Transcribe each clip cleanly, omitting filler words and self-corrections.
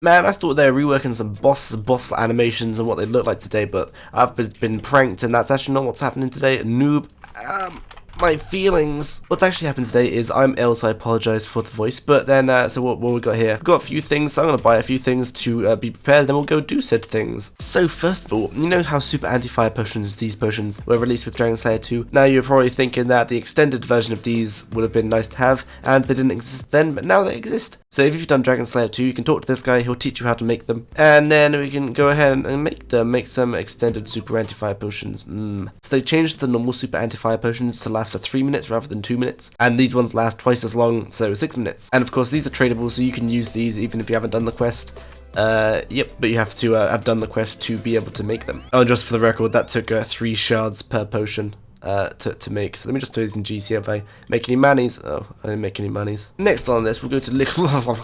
Man, I thought they were reworking some boss animations and what they look like today, but I've been pranked, and that's actually not what's happening today. Noob. My feelings. What's actually happened today is I'm ill, so I apologise for the voice. But then, so what we got here? We've got a few things, so I'm going to buy a few things to be prepared, then we'll go do said things. So first of all, you know how super anti-fire potions, these potions, were released with Dragon Slayer 2? Now you're probably thinking that the extended version of these would have been nice to have, and they didn't exist then, but now they exist. So if you've done Dragon Slayer 2, you can talk to this guy, he'll teach you how to make them, and then we can go ahead and make some extended super anti-fire potions. So they changed the normal super anti-fire potions to last for 3 minutes rather than 2 minutes, and these ones last twice as long, so 6 minutes. And of course these are tradable, so you can use these even if you haven't done the quest. Yep, but you have to have done the quest to be able to make them. Oh, and just for the record, that took 3 shards per potion to make. So let me just do these in GC if I make any manis. Oh, I didn't make any manis. Next on this, we'll go to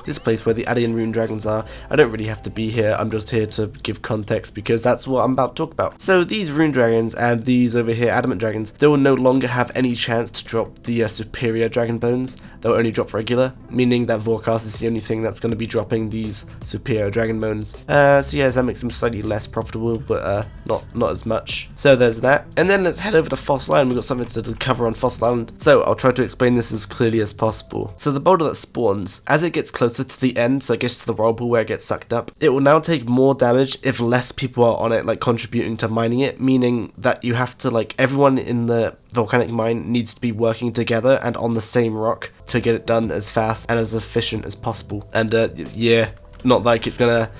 this place where the Alien Rune Dragons are. I don't really have to be here, I'm just here to give context because that's what I'm about to talk about. So these Rune Dragons and these over here Adamant Dragons, they will no longer have any chance to drop the superior Dragon Bones. They'll only drop regular, meaning that Vorkath is the only thing that's going to be dropping these superior Dragon Bones. So yeah, that makes them slightly less profitable, but not as much. So there's that. And then let's head over to Fossil Island. We've got something to cover on Fossil Island, so I'll try to explain this as clearly as possible. So the boulder that spawns, as it gets closer to the end, so it gets to the whirlpool where it gets sucked up, it will now take more damage if less people are on it, like contributing to mining it, meaning that you have to, like, everyone in the volcanic mine needs to be working together and on the same rock to get it done as fast and as efficient as possible. And yeah, not like it's gonna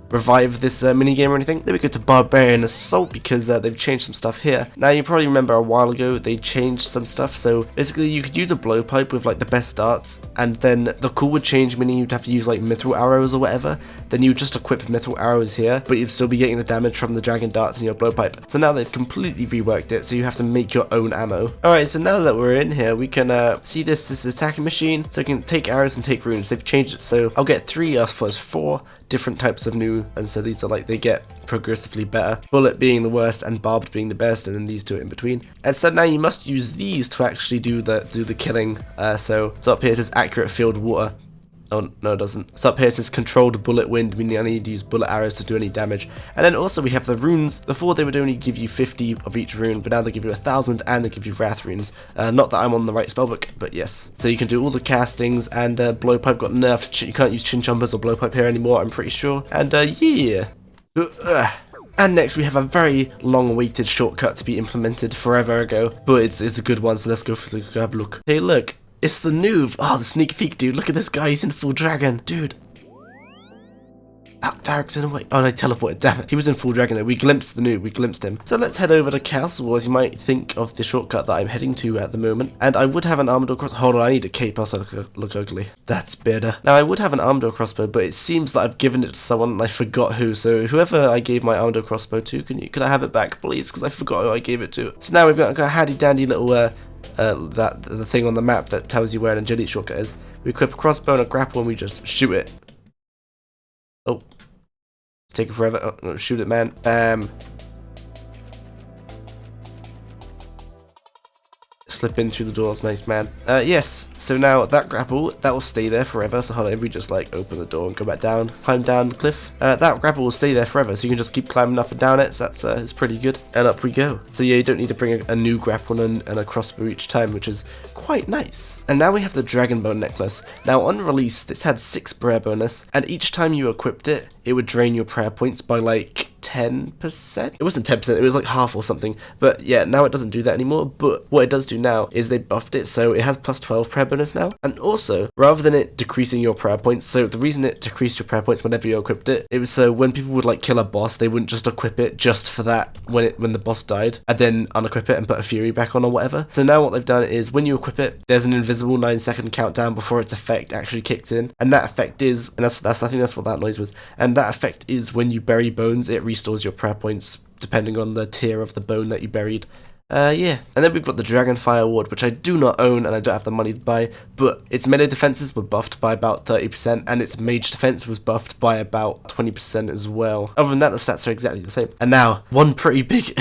revive this minigame or anything. Then we go to Barbarian Assault because they've changed some stuff here. Now you probably remember a while ago they changed some stuff, so basically you could use a blowpipe with like the best darts, and then the cool would change, meaning you'd have to use like mithril arrows or whatever. Then you would just equip mithril arrows here, but you'd still be getting the damage from the dragon darts in your blowpipe. So now they've completely reworked it, so you have to make your own ammo. Alright, so now that we're in here, we can see this attacking machine, so you can take arrows and take runes. They've changed it, so I'll get 4 different types of new, and so these are like, they get progressively better, bullet being the worst and barbed being the best, and then these two in between. And so now you must use these to actually do the killing. So up here it says accurate field water. Oh, no it doesn't. So up here it says controlled bullet wind, meaning I need to use bullet arrows to do any damage. And then also we have the runes. Before they would only give you 50 of each rune, but now they give you 1,000 and they give you wrath runes. Not that I'm on the right spellbook, but yes. So you can do all the castings, and blowpipe got nerfed. You can't use chin chompers or blowpipe here anymore, I'm pretty sure. And yeah. And next we have a very long awaited shortcut to be implemented forever ago, but it's a good one, so let's go have a look. Hey look. It's the noob! Oh, the sneak peek, dude. Look at this guy. He's in full dragon. Dude. Oh, Derek's in a way. Oh, no, teleported. Damn it. He was in full dragon, though. We glimpsed the noob. We glimpsed him. So let's head over to Castle, as you might think of the shortcut that I'm heading to at the moment. And I would have an armored crossbow. Hold on, I need a cape, else I look ugly. That's better. Now, I would have an armored crossbow, but it seems that I've given it to someone and I forgot who. So whoever I gave my armored crossbow to, could I have it back, please? Because I forgot who I gave it to. So now we've got a handy-dandy little the thing on the map that tells you where an agility shortcut is. We equip a crossbow and a grapple and we just shoot it. Oh. It's taking forever. Oh, shoot it, man. Bam. Slip in through the doors, nice man. Yes, so now that grapple, that will stay there forever. So hold on, if we just like open the door and go back down, climb down the cliff, that grapple will stay there forever, so you can just keep climbing up and down it. So that's it's pretty good. And up we go. So yeah, you don't need to bring a new grapple and a crossbow each time, which is quite nice. And now we have the Dragon Bone necklace. Now on release, this had 6 prayer bonus, and each time you equipped it, it would drain your prayer points by like 10%? It wasn't 10%, it was like half or something. But yeah, now it doesn't do that anymore. But what it does do now is they buffed it, so it has plus 12 prayer bonus now. And also, rather than it decreasing your prayer points, so the reason it decreased your prayer points whenever you equipped it, it was so when people would like kill a boss, they wouldn't just equip it just for that when the boss died, and then unequip it and put a fury back on or whatever. So now what they've done is when you equip it, there's an invisible 9-second countdown before its effect actually kicks in. And that effect is, and that's I think that's what that noise was, and that effect is when you bury bones, it restores your prayer points depending on the tier of the bone that you buried. Yeah. And then we've got the Dragonfire Ward, which I do not own and I don't have the money to buy, but its melee defenses were buffed by about 30%, and its mage defense was buffed by about 20% as well. Other than that, the stats are exactly the same. And now, one pretty big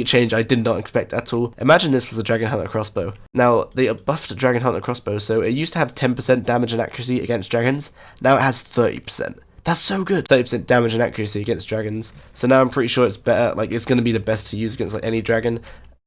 change I did not expect at all. Imagine this was a Dragon Hunter crossbow. Now, they buffed a Dragon Hunter crossbow, so it used to have 10% damage and accuracy against dragons. Now it has 30%. That's so good. 30% damage and accuracy against dragons. So now I'm pretty sure it's better. Like, it's going to be the best to use against like any dragon,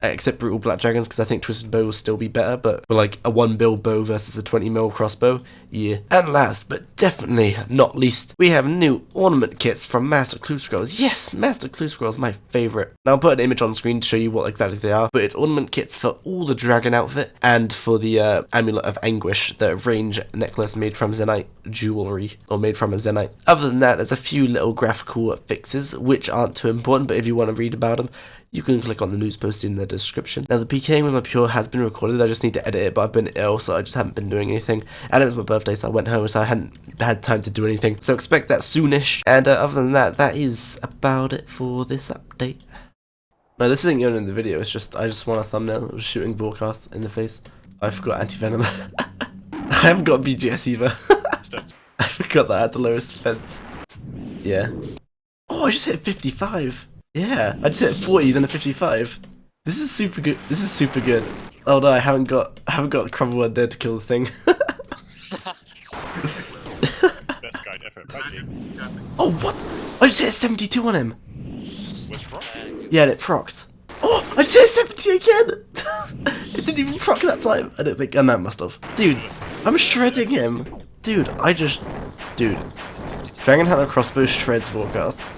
except brutal black dragons, because I think twisted bow will still be better. But for like a 1 bow versus a 20 crossbow, yeah. And last but definitely not least, we have new ornament kits from Master Clue Scrolls. Yes, Master Clue Scrolls, my favorite. Now I'll put an image on screen to show you what exactly they are. But it's ornament kits for all the dragon outfit and for the Amulet of Anguish, the range necklace made from Zenite jewelry, or made from a Zenite. Other than that, there's a few little graphical fixes which aren't too important, but if you want to read about them, you can click on the news post in the description. Now the PKing with my Pure has been recorded, I just need to edit it, but I've been ill, so I just haven't been doing anything. And it was my birthday, so I went home, so I hadn't had time to do anything. So expect that soonish. And other than that, that is about it for this update. No, this isn't going in the video, it's just, I just want a thumbnail. It was shooting Vorkath in the face. I forgot anti-venom. I haven't got BGS either. I forgot that I had the lowest defense. Yeah. Oh, I just hit 55. Yeah, I just hit 40, then a 55. This is super good. This is super good. Oh no, I haven't got Crumble Undead to kill the thing. Best guide ever. Fighting. Oh what? I just hit 72 on him. With proc? Yeah, and it procced. Oh, I just hit 70 again. It didn't even proc that time. I don't think. And that must have. Dude, I'm shredding him. Dude, dude. Dragon Hunter crossbow shreds Vorkath.